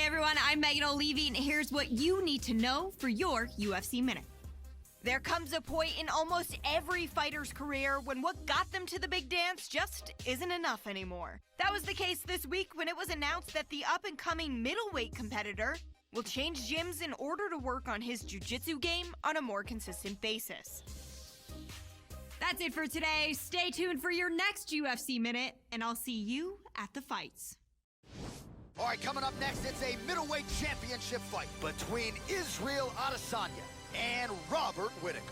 Hey everyone, I'm Megan O'Leary, and here's what you need to know for your UFC Minute. There comes a point in almost every fighter's career when what got them to the big dance just isn't enough anymore. That was the case this week when it was announced that the up-and-coming middleweight competitor will change gyms in order to work on his jiu-jitsu game on a more consistent basis. That's it for today. Stay tuned for your next UFC Minute, and I'll see you at the fights. All right, coming up next, it's a middleweight championship fight between Israel Adesanya and Robert Whittaker.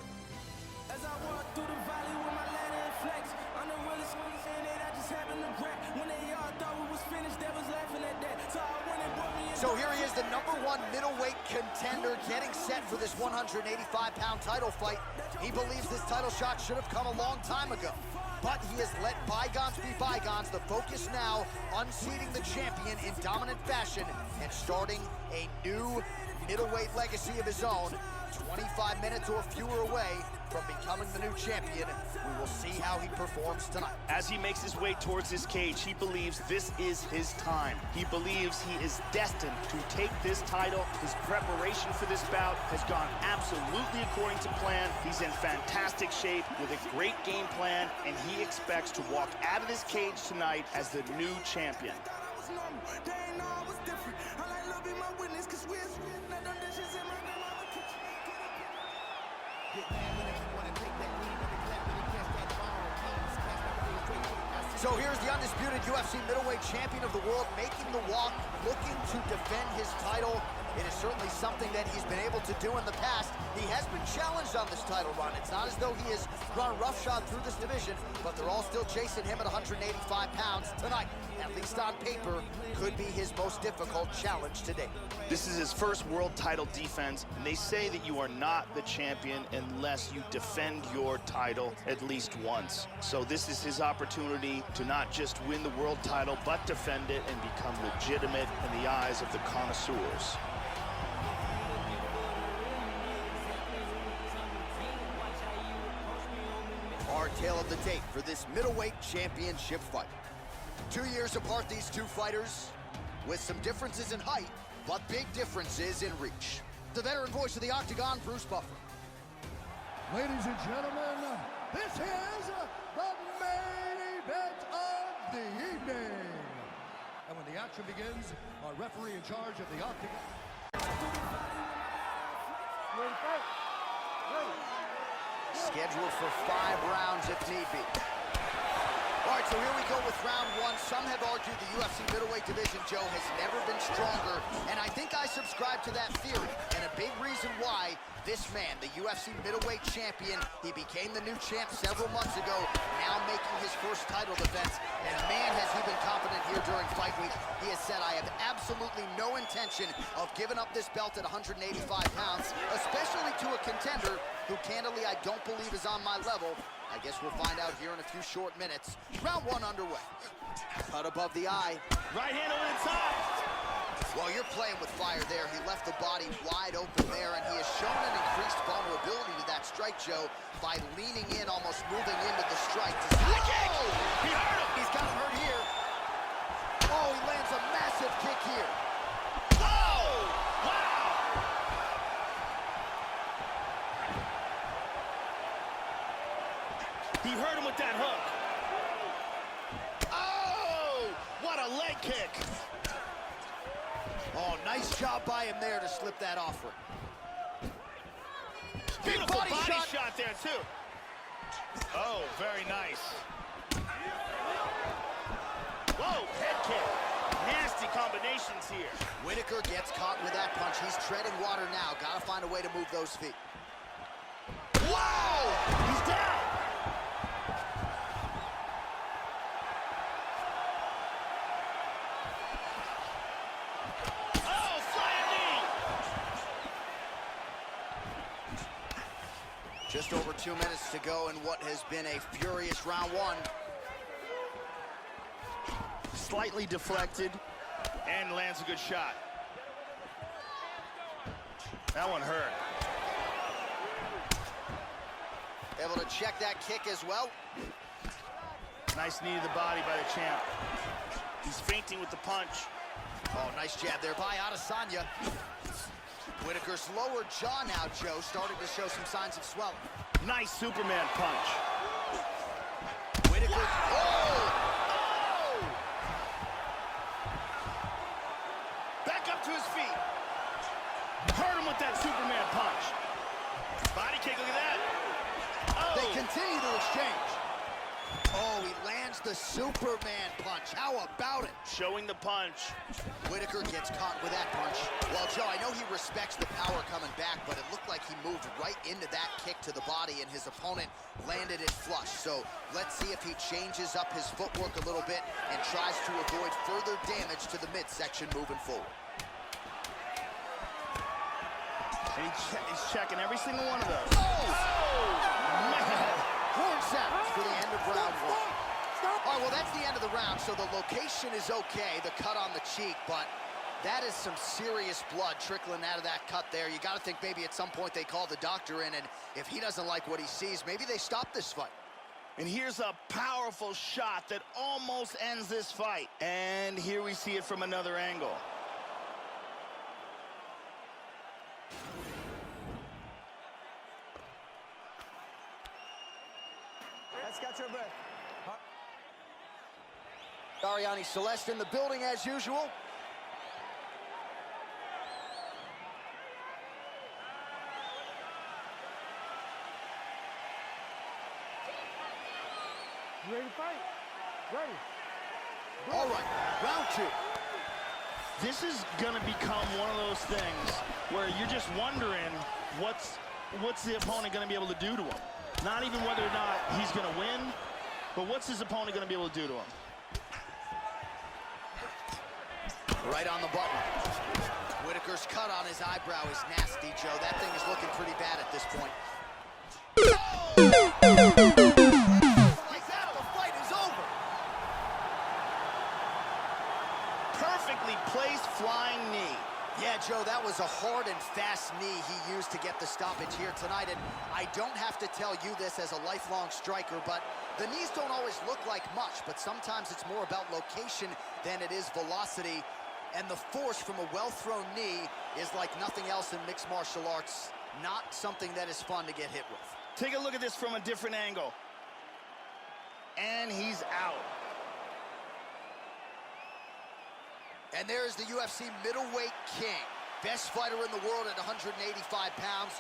As I walk through the valley with my ladder and flex, I'm the realest one saying that I just happened to rap. When they all thought we was finished, they was laughing at that. So I went and brought me in. So here he is, the #1 middleweight contender, getting set for this 185-pound title fight. He believes this title shot should have come a long time ago, but he has let bygones be bygones. The focus now, unseating the champion in dominant fashion and starting a new middleweight legacy of his own. 25 minutes or fewer away from becoming the new champion. We will see how he performs tonight. As he makes his way towards his cage, he believes this is his time. He believes he is destined to take this title. His preparation for this bout has gone absolutely according to plan. He's in fantastic shape with a great game plan, and he expects to walk out of this cage tonight as the new champion. So here's the undisputed UFC middleweight champion of the world making the walk, looking to defend his title. It is certainly something that he's been able to do in the past. He has been challenged on this title run. It's not as though he has run roughshod through this division, but they're all still chasing him at 185 pounds tonight. At least on paper, could be his most difficult challenge to date. This is his first world title defense, and they say that you are not the champion unless you defend your title at least once. So this is his opportunity to not just win the world title, but defend it and become legitimate in the eyes of the connoisseurs. Our tale of the tape for this middleweight championship fight. 2 years apart, these two fighters, with some differences in height, but big differences in reach. The veteran voice of the Octagon, Bruce Buffer. Ladies and gentlemen, this is the main event of the evening. And when the action begins, our referee in charge of the Octagon. Scheduled for 5 rounds if need be. All right, so here we go with round 1. Some have argued the UFC middleweight division, Joe, has never been stronger, and I think I subscribe to that theory. And a big reason why this man, the UFC middleweight champion, he became the new champ several months ago, now making his first title defense. And man, has he been confident here during fight week. He has said, I have absolutely no intention of giving up this belt at 185 pounds, especially to a contender who, candidly, I don't believe is on my level. I guess we'll find out here in a few short minutes. Round 1 underway. Cut above the eye. Right hand over the top. Well, you're playing with fire there. He left the body wide open there, and he has shown an increased vulnerability to that strike, Joe, by leaning in, almost moving into the strike. High kick! He hurt him! He's got him hurt here. Oh, he lands a massive kick here. Oh! Wow! He hurt him with that hook. Oh! What a leg kick! Oh, nice job by him there to slip that offer. Beautiful body shot there, too. Oh, very nice. Whoa, head kick. Nasty combinations here. Whittaker gets caught with that punch. He's treading water now. Gotta find a way to move those feet. Whoa! He's down! Just over 2 minutes to go in what has been a furious round 1. Slightly deflected and lands a good shot. That one hurt. Able to check that kick as well. Nice knee to the body by the champ. He's feinting with the punch. Oh, nice jab there by Adesanya. Whitaker's lower jaw now, Joe, starting to show some signs of swelling. Nice Superman punch. Whitaker, oh! Back up to his feet. Hurt him with that Superman punch. Body kick, look at that. Oh. They continue to exchange. Oh, he lands the Superman punch. How about it? Showing the punch. Whitaker gets caught with that punch. Well, Joe, I know he respects the power coming back, but it looked like he moved right into that kick to the body, and his opponent landed it flush. So let's see if he changes up his footwork a little bit and tries to avoid further damage to the midsection moving forward. And he's checking every single one of those. Oh! Man. Horn sounds for the end of round one. All right, well, that's the end of the round, so the location is okay, the cut on the cheek, but that is some serious blood trickling out of that cut there. You got to think maybe at some point they call the doctor in, and if he doesn't like what he sees, maybe they stop this fight. And here's a powerful shot that almost ends this fight. And here we see it from another angle. Let's catch your breath. Ariane Celeste in the building as usual. You ready to fight? Ready. All right, round two. This is going to become one of those things where you're just wondering what's the opponent going to be able to do to him. Not even whether or not he's going to win, but what's his opponent going to be able to do to him? Right on the button. Whitaker's cut on his eyebrow is nasty, Joe. That thing is looking pretty bad at this point. Like that, the fight is over. Perfectly placed flying knee. Yeah, Joe, that was a hard and fast knee he used to get the stoppage here tonight, and I don't have to tell you this as a lifelong striker, but the knees don't always look like much, but sometimes it's more about location than it is velocity, and the force from a well-thrown knee is like nothing else in mixed martial arts, not something that is fun to get hit with. Take a look at this from a different angle. And he's out. And there's the UFC middleweight king, best fighter in the world at 185 pounds.